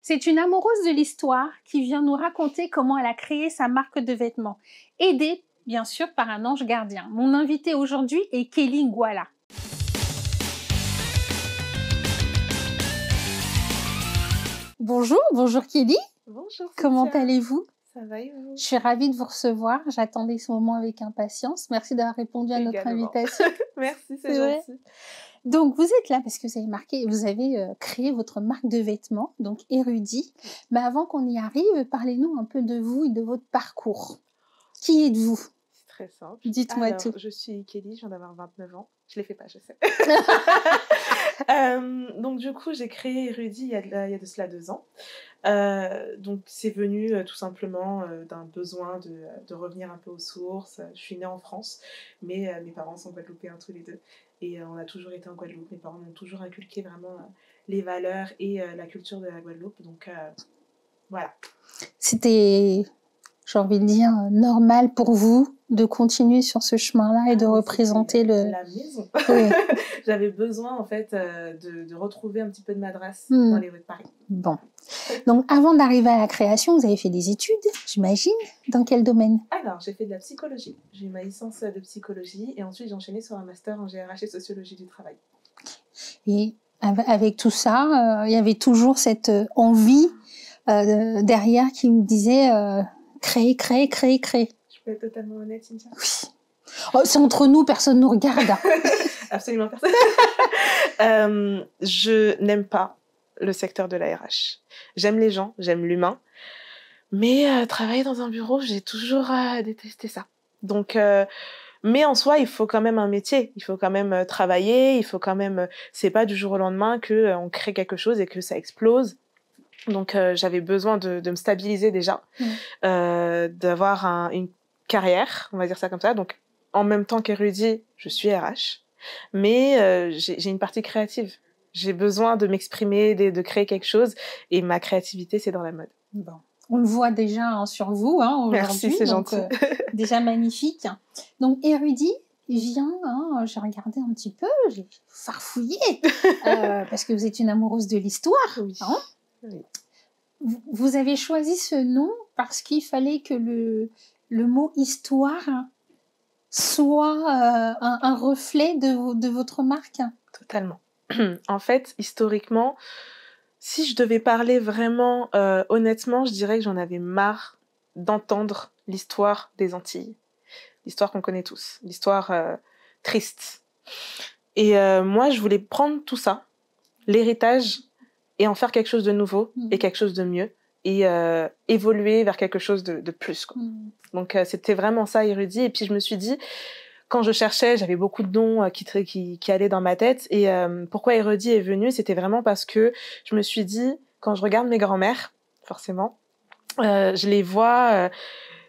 C'est une amoureuse de l'histoire qui vient nous raconter comment elle a créé sa marque de vêtements, aidée bien sûr par un ange gardien. Mon invitée aujourd'hui est Kelly Ngwala. Bonjour Kelly. Bonjour. Comment allez-vous? Ça va et vous? Je suis ravie de vous recevoir. J'attendais ce moment avec impatience. Merci d'avoir répondu à notre invitation. Merci, c'est gentil. Donc, vous êtes là parce que vous avez créé votre marque de vêtements, donc Érudit. Mais avant qu'on y arrive, parlez-nous un peu de vous et de votre parcours. Qui êtes-vous? C'est très simple. Dites-moi tout. Je suis Kelly, je viens d'avoir 29 ans. Je ne les fais pas, je sais. Donc, du coup, j'ai créé Érudit il y a de cela 2 ans. Donc, c'est venu tout simplement d'un besoin de revenir un peu aux sources. Je suis née en France, mais mes parents sont guadeloupéens tous les deux. Et on a toujours été en Guadeloupe. Mes parents m'ont toujours inculqué vraiment les valeurs et la culture de la Guadeloupe. Donc, voilà. C'était, j'ai envie de dire, normal pour vous de continuer sur ce chemin-là et de représenter la maison. Oui. J'avais besoin, en fait, de retrouver un petit peu de madras dans les rues de Paris. Bon. Donc, avant d'arriver à la création, vous avez fait des études, j'imagine. Dans quel domaine? Alors, j'ai fait de la psychologie. J'ai eu ma licence de psychologie et ensuite j'ai enchaîné sur un master en GRH et sociologie du travail. Et avec tout ça, il y avait toujours cette envie derrière qui me disait créer. Je peux être totalement honnête, Cynthia? Oui. Oh, c'est entre nous, personne ne nous regarde. Absolument personne. Je n'aime pas le secteur de la RH. J'aime les gens, j'aime l'humain, mais travailler dans un bureau, j'ai toujours détesté ça. Donc, mais en soi, il faut quand même un métier, il faut quand même travailler, il faut quand même. C'est pas du jour au lendemain que on crée quelque chose et que ça explose. Donc, j'avais besoin de me stabiliser déjà, d'avoir une carrière, on va dire ça comme ça. Donc, en même temps qu'érudit, je suis RH, mais j'ai une partie créative. J'ai besoin de m'exprimer, de créer quelque chose, et ma créativité, c'est dans la mode. Bon. On le voit déjà sur vous aujourd'hui. Merci, c'est gentil. Déjà magnifique. Donc, Érudit vient, j'ai regardé un petit peu, j'ai farfouillé, parce que vous êtes une amoureuse de l'histoire. Oui. Hein? Oui. Vous avez choisi ce nom parce qu'il fallait que le mot histoire soit un reflet de votre marque? Totalement. En fait, historiquement, si je devais parler vraiment honnêtement, je dirais que j'en avais marre d'entendre l'histoire des Antilles. L'histoire qu'on connaît tous, l'histoire triste. Et moi, je voulais prendre tout ça, l'héritage, et en faire quelque chose de nouveau et quelque chose de mieux, et évoluer vers quelque chose de plus, quoi. Donc, c'était vraiment ça, Érudit. Et puis, je me suis dit, quand je cherchais, j'avais beaucoup de noms qui allaient dans ma tête. Et pourquoi Érudit est venu, c'était vraiment parce que je me suis dit, quand je regarde mes grands-mères, forcément, je les vois...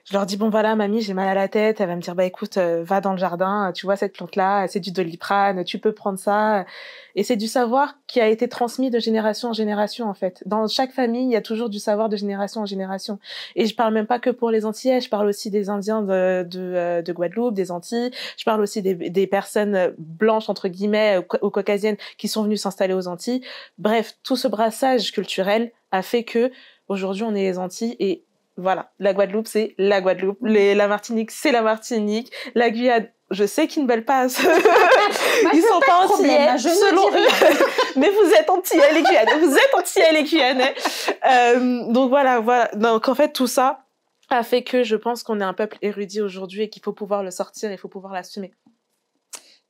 je leur dis, bon voilà, mamie, j'ai mal à la tête. Elle va me dire, bah écoute, va dans le jardin, tu vois cette plante-là, c'est du Doliprane, tu peux prendre ça. Et c'est du savoir qui a été transmis de génération en génération, en fait. Dans chaque famille, il y a toujours du savoir de génération en génération. Et je parle même pas que pour les Antillais, je parle aussi des Indiens de Guadeloupe, des Antilles. Je parle aussi des personnes blanches, entre guillemets, ou caucasiennes, qui sont venues s'installer aux Antilles. Bref, tout ce brassage culturel a fait que aujourd'hui, on est les Antilles et voilà, la Guadeloupe, c'est la Guadeloupe. La Martinique, c'est la Martinique. La Guyane, je sais qu'ils ne veulent pas... Ils sont pas antillais, selon eux. Mais vous êtes antillais, les Guyanais. Vous êtes antillais, les Guyanais. Donc voilà. Donc en fait, tout ça a fait que je pense qu'on est un peuple érudit aujourd'hui et qu'il faut pouvoir le sortir, il faut pouvoir l'assumer.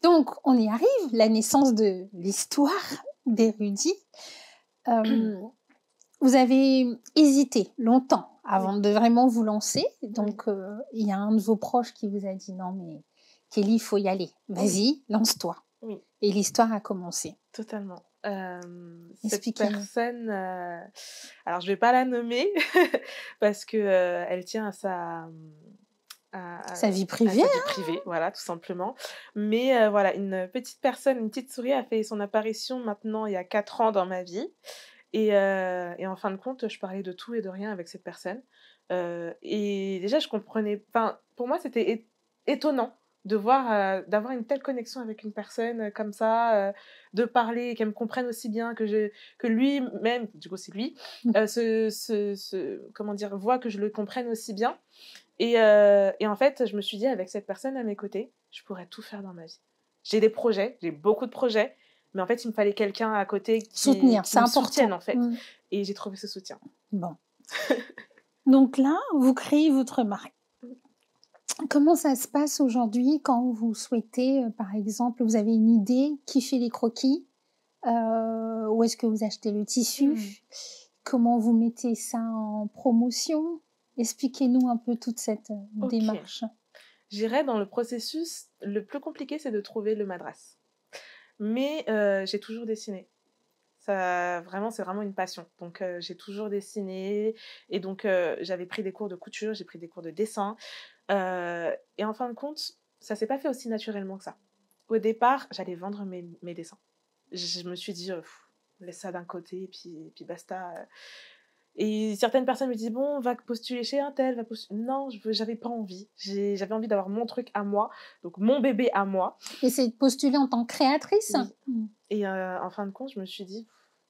Donc, on y arrive, la naissance de l'histoire d'Érudit. Vous avez hésité longtemps avant de vraiment vous lancer. Donc, il y a un de vos proches qui vous a dit « Non, mais Kelly, il faut y aller. Vas-y, lance-toi. » Oui. Et l'histoire a commencé. Totalement. Cette personne, alors je vais pas la nommer parce que elle tient à sa vie privée. À sa vie privée, voilà, tout simplement. Mais voilà, une petite personne, une petite souris a fait son apparition maintenant il y a 4 ans dans ma vie. Et en fin de compte, je parlais de tout et de rien avec cette personne. Et déjà, je comprenais... Enfin, pour moi, c'était étonnant d'avoir une telle connexion avec une personne comme ça, de parler, qu'elle me comprenne aussi bien, que lui-même, du coup c'est lui, comment dire, voit que je le comprenne aussi bien. Et en fait, je me suis dit, avec cette personne à mes côtés, je pourrais tout faire dans ma vie. J'ai des projets, j'ai beaucoup de projets, mais en fait, il me fallait quelqu'un à côté Soutenir, qui c'est me important. soutienne, en fait. Et j'ai trouvé ce soutien. Bon. Donc là, vous créez votre marque. Comment ça se passe aujourd'hui quand vous souhaitez, par exemple, vous avez une idée, qui fait les croquis, où est-ce que vous achetez le tissu, comment vous mettez ça en promotion? Expliquez-nous un peu toute cette démarche. J'irais dans le processus, le plus compliqué, c'est de trouver le madras. Mais j'ai toujours dessiné. Ça, vraiment, c'est vraiment une passion. Donc, j'ai toujours dessiné. Et donc, j'avais pris des cours de couture, j'ai pris des cours de dessin. Et en fin de compte, ça s'est pas fait aussi naturellement que ça. Au départ, j'allais vendre mes dessins. Je me suis dit, laisse ça d'un côté, et puis basta. Et certaines personnes me disent, bon, va postuler chez un tel, va postuler. Non, j'avais pas envie. J'avais envie d'avoir mon truc à moi, donc mon bébé à moi. Et c'est de postuler en tant que créatrice? Oui. Et en fin de compte, je me suis dit,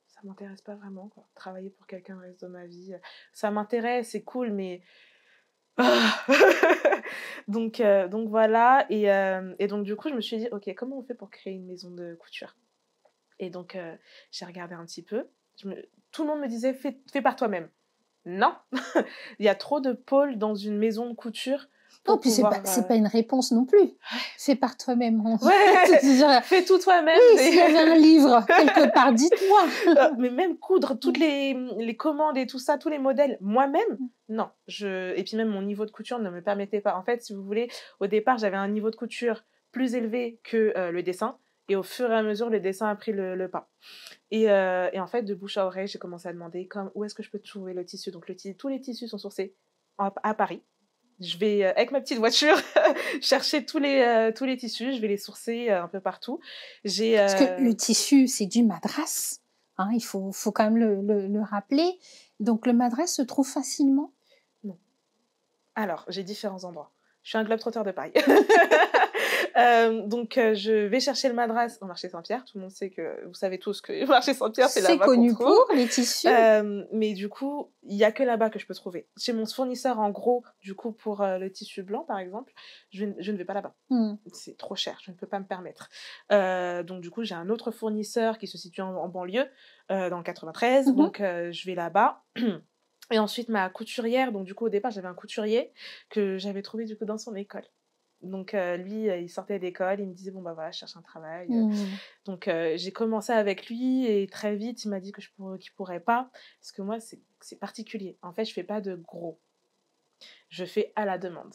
ça m'intéresse pas vraiment, quoi. Travailler pour quelqu'un le reste de ma vie, ça m'intéresse, c'est cool, mais donc voilà. Et donc du coup, je me suis dit, ok, comment on fait pour créer une maison de couture? Et donc j'ai regardé un petit peu. Tout le monde me disait, fais par toi-même. Non, il y a trop de pôles dans une maison de couture. Non, puis c'est pas une réponse non plus. Fais par toi-même. Ouais, fais tout toi-même. Oui, s'il y avait un livre quelque part, dites-moi. Mais même coudre toutes les commandes et tout ça, tous les modèles, moi-même, non. Et puis même mon niveau de couture ne me permettait pas. En fait, si vous voulez, au départ, j'avais un niveau de couture plus élevé que le dessin. Et au fur et à mesure, le dessin a pris le pas. Et en fait, de bouche à oreille, j'ai commencé à demander où est-ce que je peux trouver le tissu. Donc, tous les tissus sont sourcés à Paris. Je vais, avec ma petite voiture, chercher tous les tissus. Je vais les sourcer un peu partout. Parce que le tissu, c'est du madras. Hein, il faut quand même le rappeler. Donc, le madras se trouve facilement? Non. Alors, j'ai différents endroits. Je suis un globe-trotteur de Paris. Donc, je vais chercher le madras au marché Saint-Pierre. Tout le monde sait que, vous savez tous que le marché Saint-Pierre, c'est là-bas qu'on trouve. C'est connu pour les tissus. Mais du coup, il n'y a que là-bas que je peux trouver. Chez mon fournisseur, en gros, du coup, pour le tissu blanc, par exemple, je ne vais pas là-bas. C'est trop cher, je ne peux pas me permettre. Donc, du coup, j'ai un autre fournisseur qui se situe en banlieue, dans le 93. Donc, je vais là-bas. Et ensuite, ma couturière, donc du coup, au départ, j'avais un couturier que j'avais trouvé du coup dans son école. Donc, lui, il sortait d'école, il me disait, bon, bah voilà, je cherche un travail. Donc, j'ai commencé avec lui et très vite, il m'a dit qu'il pourrait pas. Parce que moi, c'est particulier. En fait, je fais pas de gros. Je fais à la demande.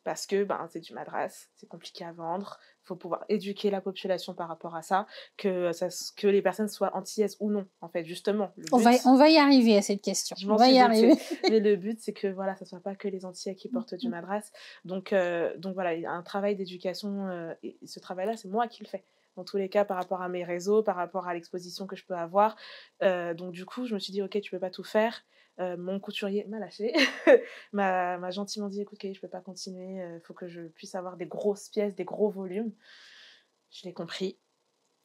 Parce que c'est du madras, c'est compliqué à vendre. Il faut pouvoir éduquer la population par rapport à ça, que les personnes soient antillaises ou non, en fait, justement. On va y arriver à cette question. On va y arriver. Mais le but, c'est que voilà, ça ne soit pas que les Antillais qui portent du madras. Donc voilà, il y a un travail d'éducation. Et ce travail-là, c'est moi qui le fais. Dans tous les cas, par rapport à mes réseaux, par rapport à l'exposition que je peux avoir. Donc du coup, je me suis dit, ok, tu peux pas tout faire. Mon couturier m'a lâché, m'a gentiment dit, écoute, Kay, je peux pas continuer, il faut que je puisse avoir des grosses pièces, des gros volumes. Je l'ai compris.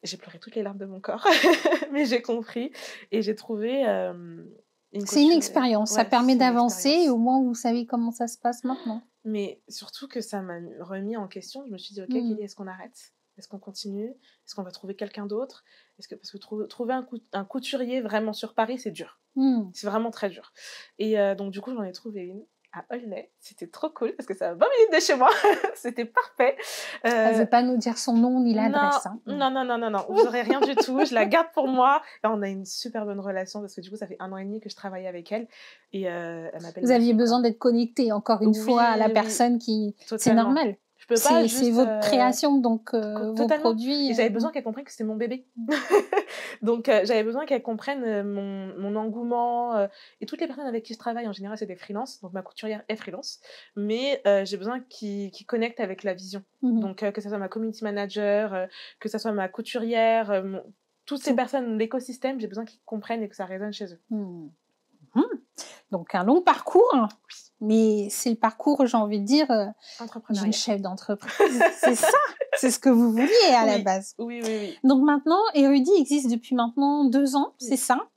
J'ai pleuré toutes les larmes de mon corps, mais j'ai compris et j'ai trouvé c'est une expérience, ça permet d'avancer et au moins vous savez comment ça se passe maintenant. Mais surtout que ça m'a remis en question. Je me suis dit, ok, Kelly, est-ce qu'on arrête? Est-ce qu'on continue? Est-ce qu'on va trouver quelqu'un d'autre? Parce que trouver un couturier vraiment sur Paris, c'est dur. C'est vraiment très dur. Et donc, du coup, j'en ai trouvé une à Aulnay. C'était trop cool parce que ça va 20 minutes de chez moi. C'était parfait. Elle ne veut pas nous dire son nom ni l'adresse. Non. Vous n'aurez rien du tout. Je la garde pour moi. Et on a une super bonne relation parce que du coup, ça fait 1 an et demi que je travaille avec elle. Et elle m'appelle. Vous aviez besoin d'être connectée encore une fois à la personne qui. Totalement. C'est normal. Je peux pas juste, c'est votre création, donc vos produits. Et j'avais besoin qu'elle comprenne que c'était mon bébé. Donc, j'avais besoin qu'elle comprenne mon engouement. Et toutes les personnes avec qui je travaille, en général, c'est des freelances. Donc, ma couturière est freelance. Mais j'ai besoin qu'ils connectent avec la vision. Donc, que ce soit ma community manager, que ce soit ma couturière, toutes ces personnes, l'écosystème, j'ai besoin qu'ils comprennent et que ça résonne chez eux. Donc un long parcours, mais c'est le parcours, j'ai envie de dire, d'une Entrepreneuriat. chef d'entreprise. C'est ça, c'est ce que vous vouliez à la Oui, base. oui, oui, oui. Donc maintenant, Érudit existe depuis maintenant 2 ans, Oui. c'est ça.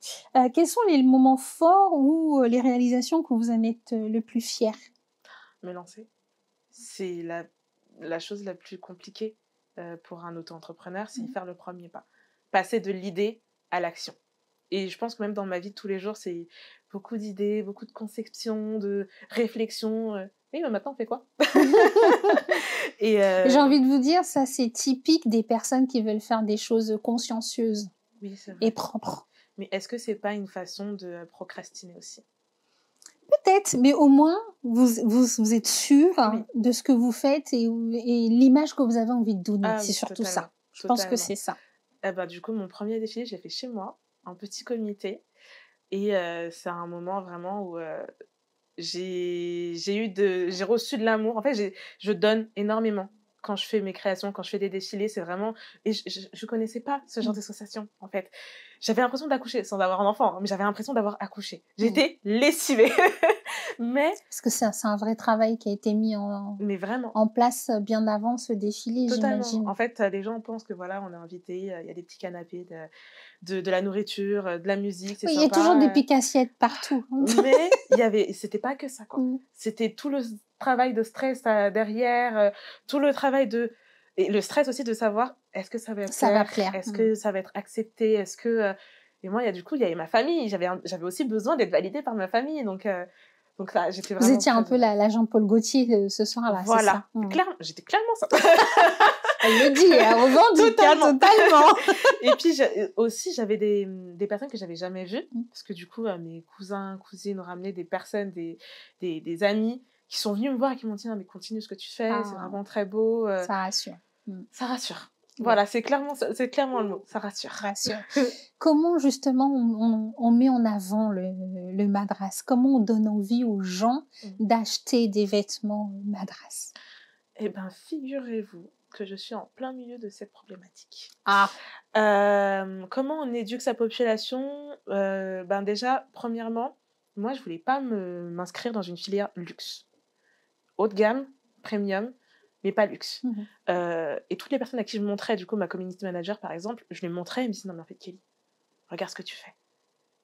Quels sont les moments forts ou les réalisations que vous en êtes le plus fiers? Me lancer, c'est la chose la plus compliquée pour un auto-entrepreneur, c'est faire le premier pas. Passer de l'idée à l'action. Et je pense que même dans ma vie de tous les jours, c'est beaucoup d'idées, beaucoup de conceptions, de réflexions. Oui, mais maintenant, on fait quoi? Et J'ai envie de vous dire, ça c'est typique des personnes qui veulent faire des choses consciencieuses oui, c'est et vrai. propres. Mais est-ce que c'est pas une façon de procrastiner aussi? Peut-être, mais au moins, vous êtes sûr Oui. de ce que vous faites et l'image que vous avez envie de donner. Ah C'est oui, surtout totalement, ça. Je pense que totalement. c'est ça. Eh ben, du coup, mon premier défilé, j'ai fait chez moi, un petit comité. Et c'est un moment vraiment où j'ai reçu de l'amour. En fait, je donne énormément quand je fais mes créations, quand je fais des défilés. C'est vraiment... Et je connaissais pas ce genre d'association, en fait. J'avais l'impression d'accoucher, sans avoir un enfant, hein, mais j'avais l'impression d'avoir accouché. J'étais lessivée. Mais Parce que c'est un vrai travail qui a été mis mais vraiment, en place bien avant ce défilé, totalement. j'imagine. En fait, les gens pensent que voilà, on est invité, il y a des petits canapés, de la nourriture, de la musique, c'est Oui, il y a toujours des sympa. piques-assiettes partout. Mais c'était pas que ça, quoi. C'était tout le travail de stress derrière, tout le travail et le stress aussi de savoir, est-ce que ça va Ça va plaire? plaire. Est-ce que ça va être accepté? Est-ce que, et moi, du coup, il y avait ma famille. J'avais aussi besoin d'être validée par ma famille. Donc là, j'étais Vous vraiment étiez un très peu heureuse. la Jean-Paul Gaultier ce soir-là, c'est Voilà. ça? J'étais clairement ça. Elle le dit, elle revendique totalement. Et puis aussi, j'avais des personnes que j'avais jamais vues, parce que du coup, mes cousins, cousines ont ramené des personnes, des amis, qui sont venus me voir et qui m'ont dit « Non, mais continue ce que tu fais, c'est vraiment très beau. » Ça rassure. Ça rassure. Voilà, c'est clairement le mot, ça rassure. Rassure. Comment justement on met en avant le madras? Comment on donne envie aux gens d'acheter des vêtements madras? Eh bien, figurez-vous que je suis en plein milieu de cette problématique. Ah. Comment on éduque sa population? Déjà, premièrement, moi, je voulais pas m'inscrire dans une filière luxe. Haut de gamme, premium, mais pas luxe. Et toutes les personnes à qui je montrais, du coup, ma community manager, par exemple, je les montrais et ils me disaient « Non, mais en fait, Kelly, regarde ce que tu fais.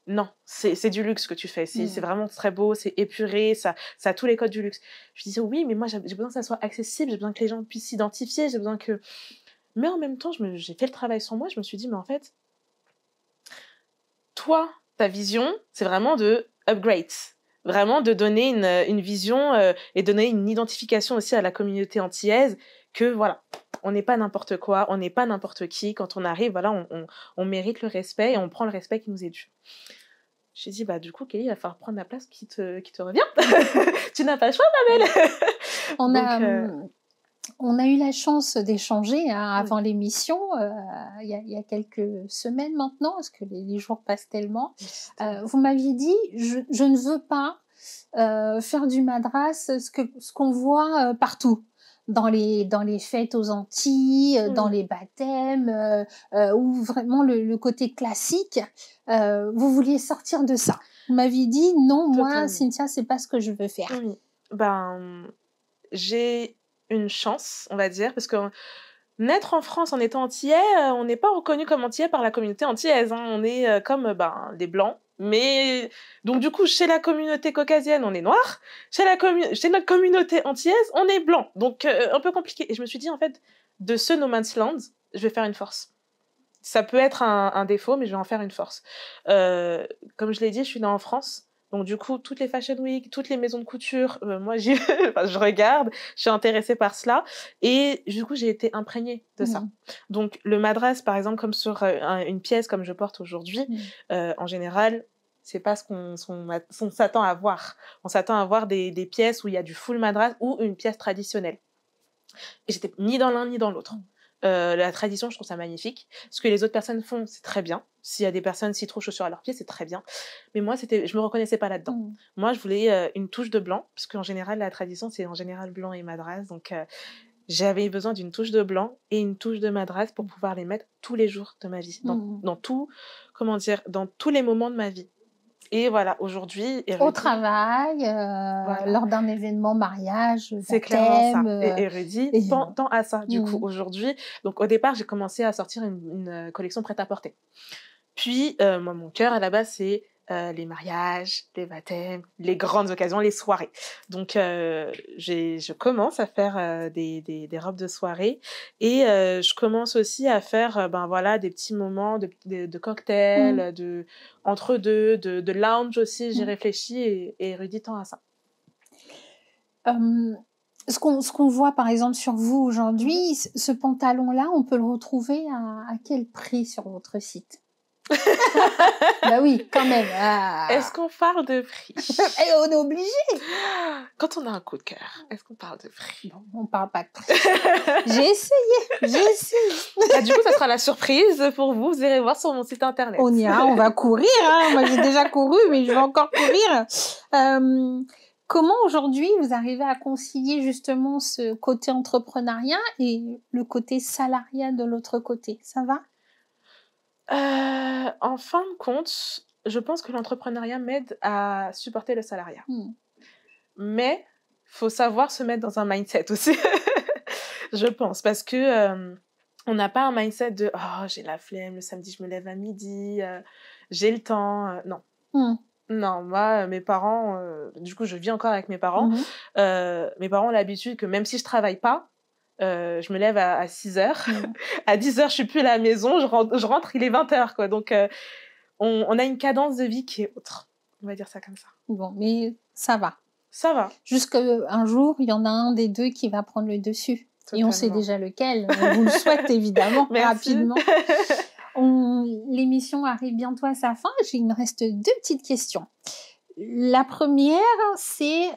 Non, c'est du luxe que tu fais. C'est vraiment très beau, c'est épuré, ça a tous les codes du luxe. » Je disais « Oui, mais moi, j'ai besoin que ça soit accessible, j'ai besoin que les gens puissent s'identifier, j'ai besoin que... » Mais en même temps, j'ai fait le travail sur moi, je me suis dit « Mais en fait, toi, ta vision, c'est vraiment de upgrade. » Vraiment de donner une vision et donner une identification aussi à la communauté antillaise que voilà, on n'est pas n'importe quoi, on n'est pas n'importe qui. Quand on arrive, voilà, on mérite le respect et on prend le respect qui nous est dû. J'ai dit, du coup, Kelly, il va falloir prendre la place qui te revient. Tu n'as pas le choix, ma belle. On a eu la chance d'échanger avant l'émission, il y a quelques semaines maintenant, parce que les jours passent tellement. Vous m'aviez dit, je ne veux pas faire du madras ce qu'on voit partout. Dans les fêtes aux Antilles, dans les baptêmes, ou vraiment le côté classique, vous vouliez sortir de ça. Vous m'aviez dit, non, moi, Cynthia, c'est pas ce que je veux faire. Oui. J'ai une chance, on va dire, parce que naître en France en étant antillais, on n'est pas reconnu comme antillais par la communauté antillaise. Hein. On est comme des blancs. Mais donc du coup, chez la communauté caucasienne, on est noir. Chez notre communauté antillaise, on est blanc. Donc un peu compliqué. Et je me suis dit, en fait, de ce no man's land, je vais faire une force. Ça peut être un défaut, mais je vais en faire une force. Comme je l'ai dit, je suis née en France. Donc du coup, toutes les Fashion Week, toutes les maisons de couture, moi je regarde, je suis intéressée par cela. Et du coup, j'ai été imprégnée de ça. Donc le madras, par exemple, comme sur une pièce comme je porte aujourd'hui, en général, c'est pas ce qu'on s'attend à voir. On s'attend à voir des pièces où il y a du full madras ou une pièce traditionnelle. Et j'étais ni dans l'un ni dans l'autre. La tradition, je trouve ça magnifique. Ce que les autres personnes font, c'est très bien. S'il y a des personnes s'y trouvent chaussures à leurs pieds, c'est très bien. Mais moi, je me reconnaissais pas là-dedans. Moi, je voulais une touche de blanc, parce qu'en général, la tradition, c'est en général blanc et madras. Donc, j'avais besoin d'une touche de blanc et une touche de madras pour pouvoir les mettre tous les jours de ma vie. Dans tous les moments de ma vie. Et voilà, aujourd'hui, Au travail, voilà, lors d'un événement, mariage, c'est clairement ça. baptême, Et Érudit et tend à ça, du coup, mmh. aujourd'hui. Donc, au départ, j'ai commencé à sortir une collection prêt-à-porter. Puis, moi, mon cœur, à la base, c'est les mariages, les baptêmes, les grandes occasions, les soirées. Donc, je commence à faire des robes de soirée et je commence aussi à faire ben, voilà, des petits moments de cocktails, Mmh. entre deux, de lounge aussi. J'ai Mmh. réfléchi et Érudit tend à ça. Hem, ce qu'on voit, par exemple, sur vous Mhm. aujourd'hui, ce pantalon-là, on peut le retrouver à quel prix sur votre site? Bah oui, quand même, Est-ce qu'on parle de prix? et on est obligé! Quand on a un coup de cœur, est-ce qu'on parle de prix? Bon, on parle pas de prix. J'ai essayé. Bah, du coup, ça sera la surprise pour vous. Vous irez voir sur mon site internet. On ira, on va courir, hein. Moi, j'ai déjà couru, mais je vais encore courir. Comment aujourd'hui vous arrivez à concilier justement ce côté entrepreneuriat et le côté salariat de l'autre côté? Ça va? En fin de compte, je pense que l'entrepreneuriat m'aide à supporter le salariat. Mmh. Mais faut savoir se mettre dans un mindset aussi, je pense. Parce que on n'a pas un mindset de « Oh, j'ai la flemme, le samedi, je me lève à midi, j'ai le temps. » Non. Mmh. Non, moi, mes parents, du coup, je vis encore avec mes parents. Mmh. Mes parents ont l'habitude que même si je travaille pas, je me lève à 6h. Mmh. À 10h, je suis plus à la maison, je rentre, il est 20h, quoi. Donc, on a une cadence de vie qui est autre. On va dire ça comme ça. Bon, mais ça va. Ça va, Jusqu'un jour, il y en a un des 2 qui va prendre le dessus et on sait totalement. déjà lequel. On vous le souhaite évidemment, Merci. rapidement. L'émission arrive bientôt à sa fin. Il me reste 2 petites questions. La première, c'est,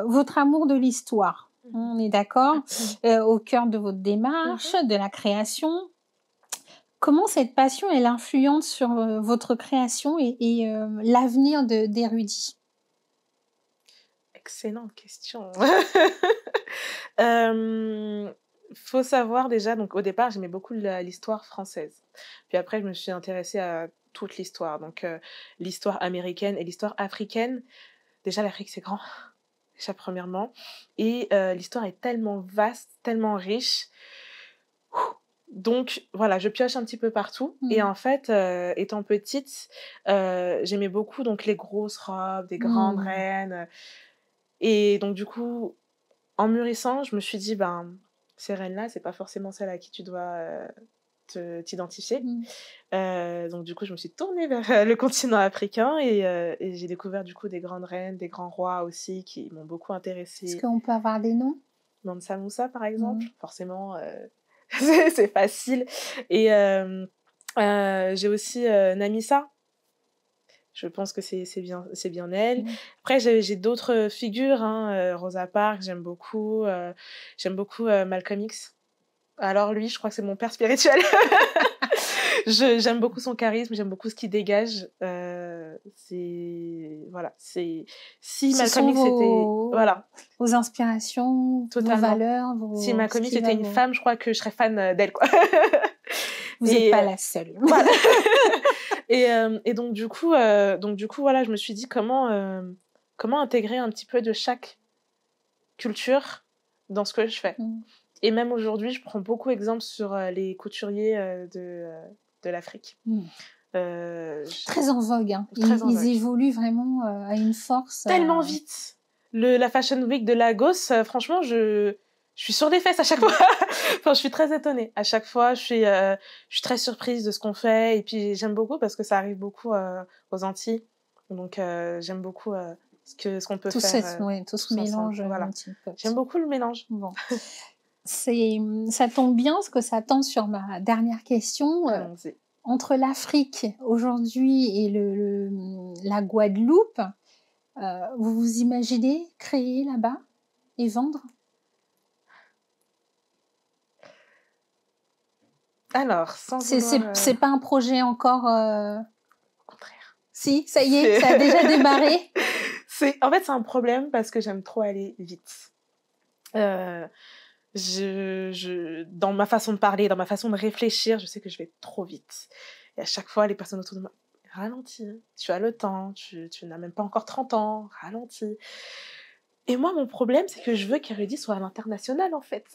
votre amour de l'histoire. On est d'accord? Au cœur de votre démarche, de la création. Comment cette passion, elle influence sur, votre création et l'avenir d'Érudit? Excellente question. Faut savoir déjà, donc au départ, j'aimais beaucoup l'histoire française. Puis après, je me suis intéressée à toute l'histoire, donc l'histoire américaine et l'histoire africaine. Déjà, l'Afrique, c'est grand, déjà premièrement. Et l'histoire est tellement vaste, tellement riche. Donc voilà, je pioche un petit peu partout. Et Mmh. en fait, étant petite, j'aimais beaucoup donc les grosses robes, des grandes Mmh. reines. Et donc du coup, en mûrissant, je me suis dit: «Ben, ces reines-là, c'est pas forcément celles à qui tu dois, t'identifier». Mmh. Donc du coup, je me suis tournée vers, le continent africain et j'ai découvert du coup des grandes reines, des grands rois aussi qui m'ont beaucoup Est-ce intéressée. qu'on peut avoir des noms? Mansa Moussa, par exemple, Mmh. forcément, c'est facile. Et j'ai aussi, Namissa. Je pense que c'est bien elle. Mmh. Après j'ai d'autres figures, hein, Rosa Parks, j'aime beaucoup, Malcolm X. Alors lui, je crois que c'est mon père spirituel. J'aime beaucoup son charisme, j'aime beaucoup ce qu'il dégage. C'est voilà, c'est si Ce Malcolm sont X était voilà, vos inspirations, vos totalement. valeurs, Si ce Malcolm X qui était va une vous femme, je crois que je serais fan, d'elle, quoi. vous êtes Et pas la seule. voilà. Et donc du coup, voilà, je me suis dit comment intégrer un petit peu de chaque culture dans ce que je fais. Mmh. Et même aujourd'hui, je prends beaucoup exemple sur, les couturiers, de l'Afrique. Mmh. J Très en vogue, hein. Très en Ils vogue. évoluent vraiment, à une force, Tellement vite! La Fashion Week de Lagos, franchement, je suis sur les fesses à chaque fois. Enfin, je suis très étonnée. À chaque fois, je suis très surprise de ce qu'on fait et puis j'aime beaucoup parce que ça arrive beaucoup, aux Antilles. Donc j'aime beaucoup, ce qu'on peut tout faire, tout ce tous ensemble. mélange, Voilà. multipote. J'aime beaucoup le mélange. Bon, ça tombe bien parce que ça tombe sur ma dernière question, Allons-y. entre l'Afrique aujourd'hui et la Guadeloupe, vous vous imaginez créer là-bas et vendre? Alors, sans C'est vouloir, c'est pas un projet encore, au contraire. Si, ça y est, C'est ça a déjà démarré? en fait, c'est un problème parce que j'aime trop aller vite. Heu, dans ma façon de parler, dans ma façon de réfléchir, je sais que je vais trop vite et à chaque fois, les personnes autour de moi: ralentis, tu as le temps, tu n'as même pas encore 30 ans, ralentis. Et moi, mon problème, c'est que je veux qu'Érudit soit à l'international, en fait.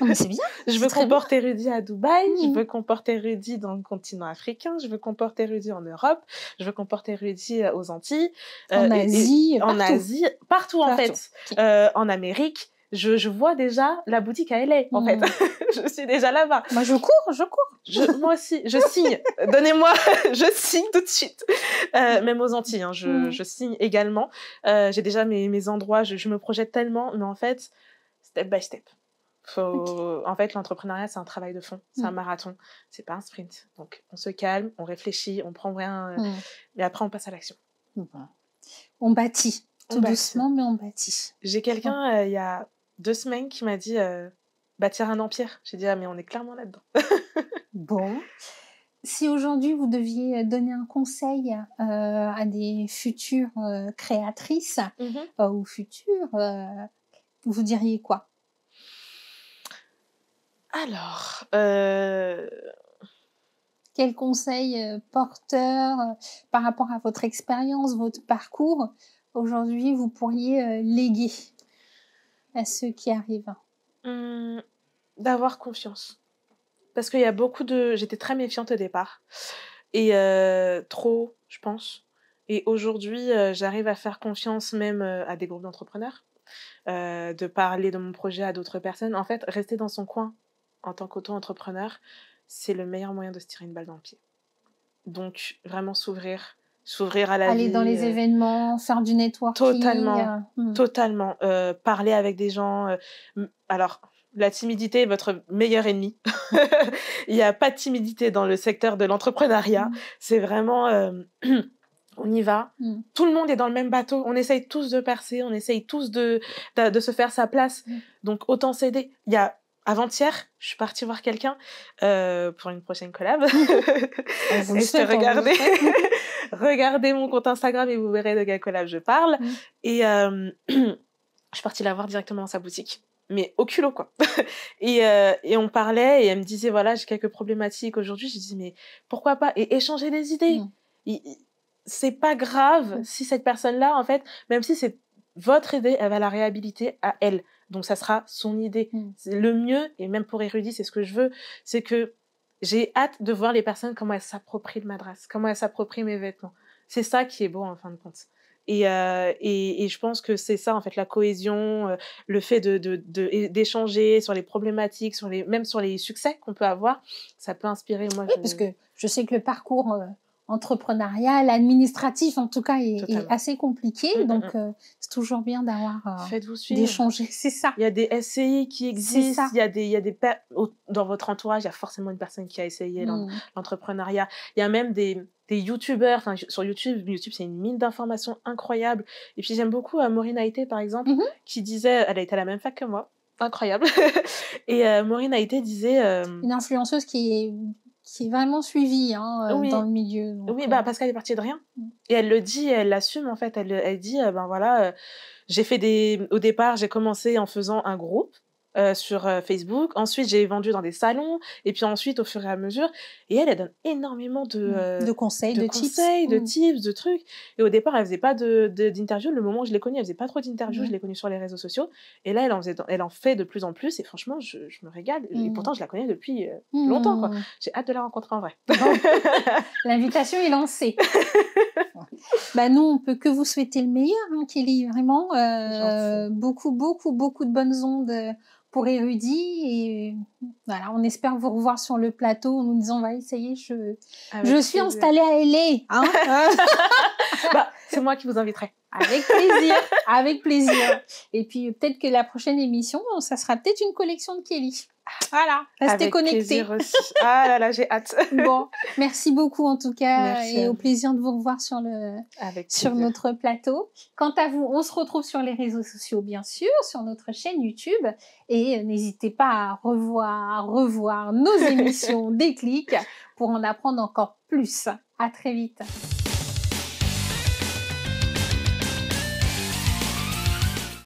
Oh, mais c'est bien, Je c'est veux très qu'on bien. porte Érudit à Dubaï, je Mhm. veux qu'on porte Érudit dans le continent africain, je veux qu'on porte Érudit en Europe, je veux qu'on porte Érudit aux Antilles, En Asie, en partout. Asie, partout en Partout. fait, Ok. en Amérique. Je vois déjà la boutique à LA, en fait. Mhm. Je suis déjà là-bas. Moi, je cours. Moi aussi, je signe. Donnez-moi, je signe tout de suite. Même aux Antilles, hein, Mhm. je signe également. J'ai déjà mes endroits, je me projette tellement, mais en fait, step by step. Ok. En fait, l'entrepreneuriat, c'est un travail de fond, c'est un Mhm. marathon, c'est pas un sprint. Donc, on se calme, on réfléchit, on prend rien, Mhm. mais après, on passe à l'action. Bon. On bâtit, On tout bâtit. doucement, mais on bâtit. J'ai quelqu'un, il y a 2 semaines, qui m'a dit bâtir un empire. J'ai dit, ah, mais on est clairement là-dedans. Bon. Si aujourd'hui vous deviez donner un conseil à des futures créatrices ou futures, vous diriez quoi? Alors, Quel conseil porteur par rapport à votre expérience, votre parcours, aujourd'hui vous pourriez léguer à ceux qui arrivent? d'avoir confiance. Parce qu'il y a beaucoup de... J'étais très méfiante au départ. Et trop, je pense. Et aujourd'hui, j'arrive à faire confiance même à des groupes d'entrepreneurs, de parler de mon projet à d'autres personnes. En fait, rester dans son coin en tant qu'auto-entrepreneur, c'est le meilleur moyen de se tirer une balle dans le pied. Donc, vraiment s'ouvrir à la Aller vie. dans les événements, faire du networking. Totalement. Parler avec des gens. Alors, la timidité est votre meilleur ennemi. Il n'y a pas de timidité dans le secteur de l'entrepreneuriat. C'est vraiment... on y va. Tout le monde est dans le même bateau. On essaye tous de percer. On essaye tous de se faire sa place. Donc, autant s'aider. Il y a... Avant-hier, je suis partie voir quelqu'un pour une prochaine collab. Regardez mon compte Instagram et vous verrez de quelle collab je parle. Et je suis partie la voir directement dans sa boutique. Mais au culot, quoi. Et on parlait et elle me disait, voilà, j'ai quelques problématiques aujourd'hui. Je dis, mais pourquoi pas? Et échanger des idées. C'est pas grave si cette personne-là, en fait, même si c'est votre idée, elle va la réhabiliter à elle. Donc, ça sera son idée. Le mieux, et même pour Érudit, c'est ce que je veux, c'est que j'ai hâte de voir les personnes, comment elles s'approprient de ma dresse, comment elles s'approprient mes vêtements. C'est ça qui est beau, en fin de compte. Et je pense que c'est ça, en fait, la cohésion, le fait d'échanger sur les problématiques, même sur les succès qu'on peut avoir, ça peut inspirer. Moi, oui, parce que je sais que le parcours entrepreneurial, administratif, en tout cas, est assez compliqué. Donc, c'est toujours bien d'avoir faites-vous suivre. D'échanger. C'est ça. Il y a des SCI qui existent. Il y a des dans votre entourage, il y a forcément une personne qui a essayé l'entrepreneuriat. Il y a même des youtubeurs. Enfin, sur YouTube, c'est une mine d'informations incroyable. Et puis, j'aime beaucoup Maureen Haïté, par exemple, qui disait... Elle a été à la même fac que moi. Incroyable. Et Maureen Haïté disait... Une influenceuse qui est vraiment suivie dans le milieu. Donc, oui, parce qu'elle est partie de rien. Et elle le dit, elle l'assume, en fait. Elle dit, voilà, j'ai fait au départ, j'ai commencé en faisant un groupe sur Facebook. Ensuite, j'ai vendu dans des salons. Et puis ensuite, au fur et à mesure. Et elle donne énormément de conseils, de tips, de trucs. Et au départ, elle faisait pas d'interviews. Le moment où je l'ai connue, elle faisait pas trop d'interviews. Je l'ai connue sur les réseaux sociaux. Et là, elle en fait de plus en plus. Et franchement, je me régale. Et pourtant, je la connais depuis longtemps, quoi. J'ai hâte de la rencontrer en vrai. Bon. L'invitation est lancée. Nous, on peut que vous souhaiter le meilleur, Kelly. Vraiment, beaucoup de bonnes ondes pour Érudit. Et voilà, on espère vous revoir sur le plateau en nous disant, ça y est, je suis installée à LA. C'est moi qui vous inviterai. Avec plaisir. Et puis, peut-être que la prochaine émission, ça sera peut-être une collection de Kelly. Voilà, restez connectés. Ah là là, j'ai hâte. Bon, merci beaucoup en tout cas. Merci et au plaisir de vous revoir sur notre plateau. Quant à vous, on se retrouve sur les réseaux sociaux, bien sûr, sur notre chaîne YouTube. Et n'hésitez pas à revoir nos émissions Déclic pour en apprendre encore plus. À très vite.